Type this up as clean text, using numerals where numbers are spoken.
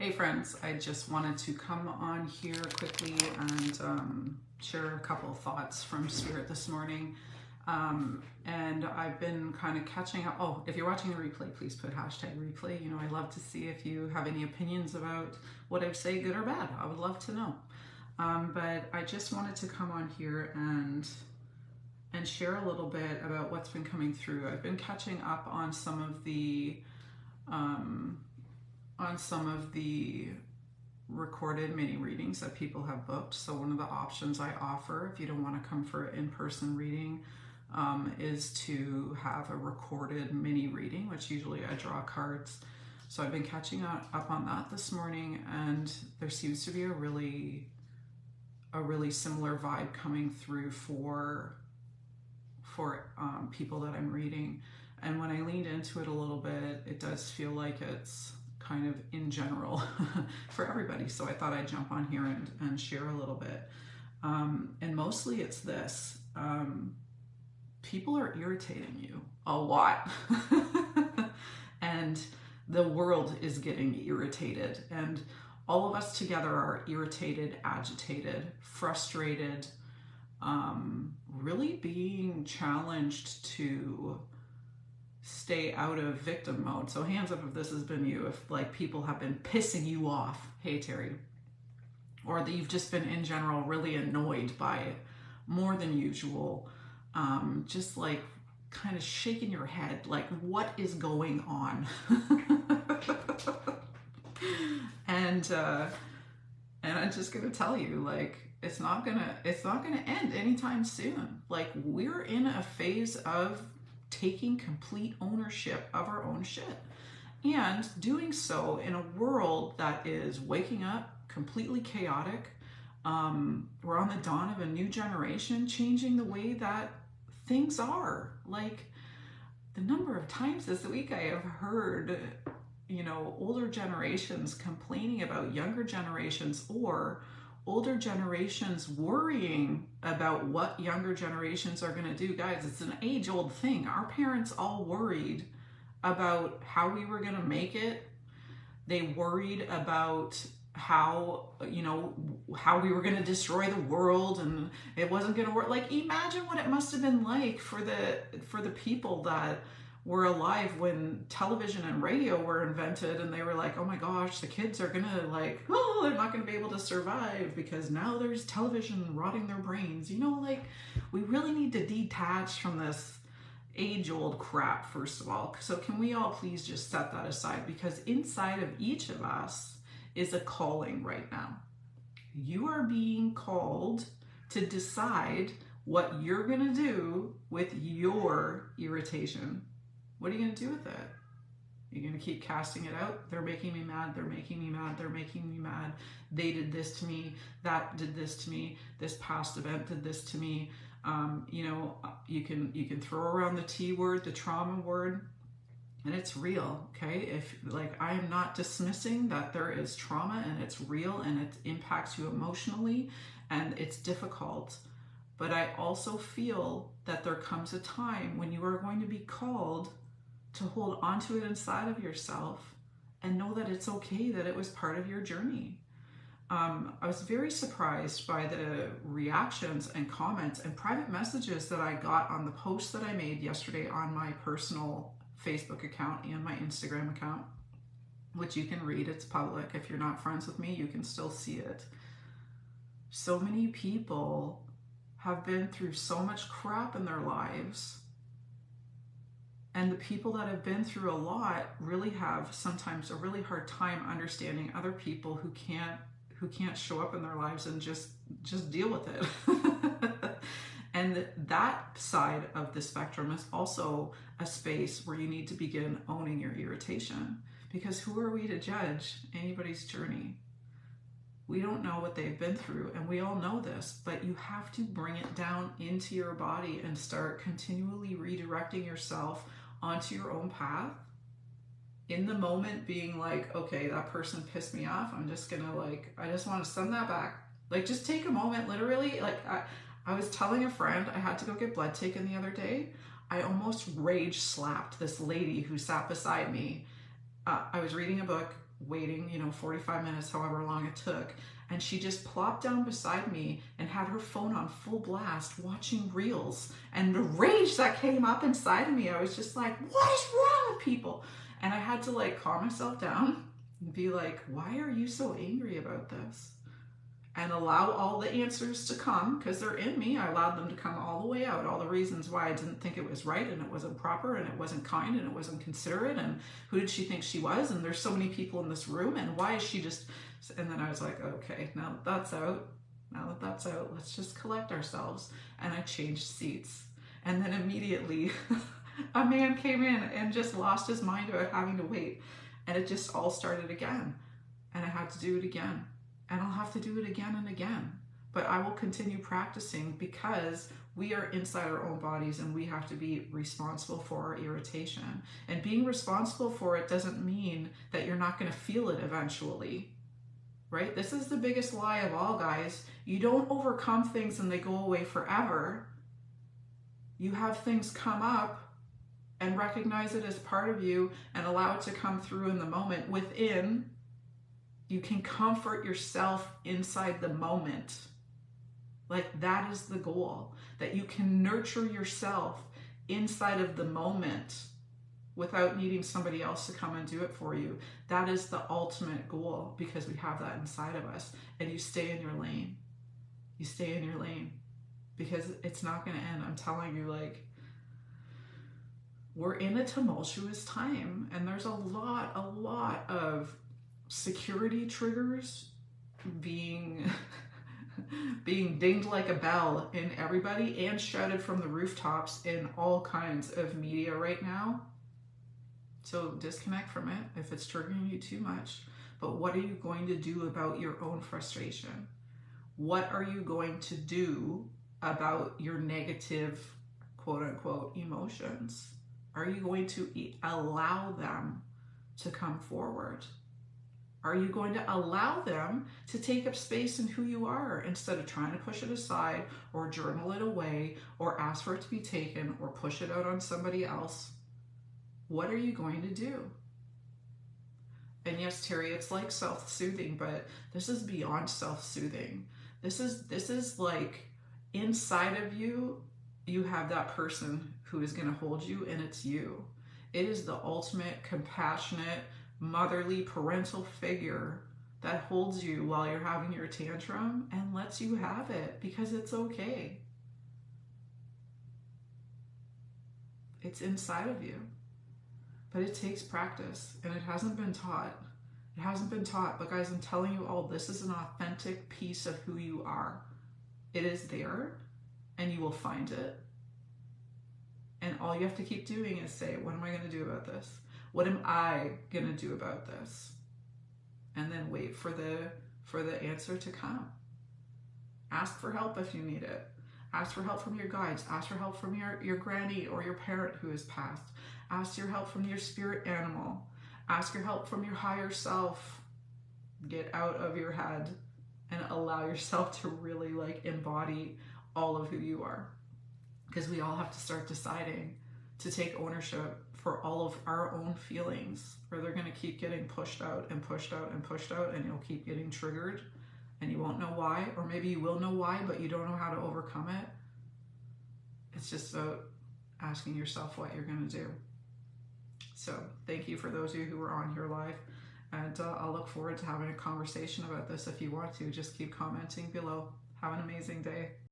Hey friends, I just wanted to come on here quickly and share a couple of thoughts from Spirit this morning. And I've been kind of catching up. Oh, if you're watching the replay, please put hashtag replay. You know, I love to see if you have any opinions about what I say, good or bad. I would love to know. But I just wanted to come on here and share a little bit about what's been coming through. I've been catching up on some of the recorded mini readings that people have booked. So one of the options I offer, if you don't want to come for an in-person reading, is to have a recorded mini reading, which usually I draw cards. So I've been catching up on that this morning, and there seems to be a really similar vibe coming through for people that I'm reading. And when I leaned into it a little bit, it does feel like it's kind of in general for everybody. So I thought I'd jump on here and share a little bit. And mostly it's this. People are irritating you a lot. And the world is getting irritated. And all of us together are irritated, agitated, frustrated, really being challenged to stay out of victim mode. So hands up if this has been you, if like people have been pissing you off, hey Terry, or that you've just been in general really annoyed by it more than usual, just like kind of shaking your head like what is going on. and I'm just gonna tell you, like, it's not gonna end anytime soon. Like, we're in a phase of taking complete ownership of our own shit, and doing so in a world that is waking up completely chaotic. We're on the dawn of a new generation changing the way that things are. Like, the number of times this week I have heard, you know, older generations complaining about younger generations, or older generations worrying about what younger generations are going to do. Guys, it's an age-old thing. Our parents all worried about how we were going to make it. They worried about how, you know, how we were going to destroy the world, and it wasn't going to work. Like, imagine what it must have been like for the people that were alive when television and radio were invented, and they were like, oh my gosh, the kids are gonna, like, oh, they're not gonna be able to survive because now there's television rotting their brains. You know, like, we really need to detach from this age-old crap, first of all. So can we all please just set that aside? Because inside of each of us is a calling right now. You are being called to decide what you're gonna do with your irritation. What are you going to do with it? You're going to keep casting it out? They're making me mad. They're making me mad. They're making me mad. They did this to me. That did this to me. This past event did this to me. You know, you can throw around the T word, the trauma word, and it's real. Okay, if, like, I am not dismissing that there is trauma and it's real and it impacts you emotionally and it's difficult. But I also feel that there comes a time when you are going to be called to hold onto it inside of yourself and know that it's okay, that it was part of your journey. I was very surprised by the reactions and comments and private messages that I got on the post that I made yesterday on my personal Facebook account and my Instagram account, which you can read. It's public. If you're not friends with me, you can still see it. So many people have been through so much crap in their lives, and the people that have been through a lot really have sometimes a really hard time understanding other people who can't show up in their lives and just deal with it. And that side of the spectrum is also a space where you need to begin owning your irritation, because who are we to judge anybody's journey? We don't know what they've been through, and we all know this, but you have to bring it down into your body and start continually redirecting yourself onto your own path. In the moment, being like, okay, that person pissed me off. I'm just gonna, like, I just want to send that back. Like, just take a moment, literally. Like, I was telling a friend I had to go get blood taken the other day. I almost rage slapped this lady who sat beside me I was reading a book, waiting, 45 minutes, however long it took, and she just plopped down beside me and had her phone on full blast watching reels. And the rage that came up inside of me, I was just like, what is wrong with people? And I had to like calm myself down and be like, why are you so angry about this? And allow all the answers to come, because they're in me. I allowed them to come all the way out, all the reasons why I didn't think it was right, and it wasn't proper, and it wasn't kind, and it wasn't considerate, and who did she think she was, and there's so many people in this room, and why is she just... And then I was like, okay, now that that's out, let's just collect ourselves. And I changed seats. And then immediately a man came in and just lost his mind about having to wait, and it just all started again, and I had to do it again. And I'll have to do it again and again. But I will continue practicing, because we are inside our own bodies and we have to be responsible for our irritation. And being responsible for it doesn't mean that you're not going to feel it eventually, right? This is the biggest lie of all, guys. You don't overcome things and they go away forever. You have things come up and recognize it as part of you and allow it to come through in the moment. Within, you can comfort yourself inside the moment. Like, that is the goal, that you can nurture yourself inside of the moment without needing somebody else to come and do it for you. That is the ultimate goal, because we have that inside of us. And you stay in your lane. You stay in your lane, because it's not going to end. I'm telling you, like, we're in a tumultuous time, and there's a lot of security triggers being dinged like a bell in everybody and shouted from the rooftops in all kinds of media right now. So disconnect from it if it's triggering you too much. But what are you going to do about your own frustration? What are you going to do about your negative, quote unquote, emotions? Are you going to allow them to come forward? Are you going to allow them to take up space in who you are, instead of trying to push it aside or journal it away or ask for it to be taken or push it out on somebody else? What are you going to do? And yes, Terry, it's like self-soothing, but this is beyond self-soothing. This is like, inside of you, you have that person who is going to hold you, and it's you. It is the ultimate compassionate, motherly, parental figure that holds you while you're having your tantrum and lets you have it, because it's okay. It's inside of you. But it takes practice, and it hasn't been taught. It hasn't been taught, but guys, I'm telling you all, this is an authentic piece of who you are. It is there, and you will find it. And all you have to keep doing is say, what am I going to do about this? What am I going to do about this? And then wait for the answer to come. Ask for help if you need it. Ask for help from your guides. Ask for help from your granny or your parent who has passed. Ask your help from your spirit animal. Ask your help from your higher self. Get out of your head and allow yourself to really like embody all of who you are. Because we all have to start deciding to take ownership for all of our own feelings, or they're going to keep getting pushed out and pushed out and pushed out, and you'll keep getting triggered and you won't know why, or maybe you will know why, but you don't know how to overcome it. It's just about asking yourself what you're going to do. So thank you for those of you who were on here live, and I'll look forward to having a conversation about this. If you want to, just keep commenting below. Have an amazing day.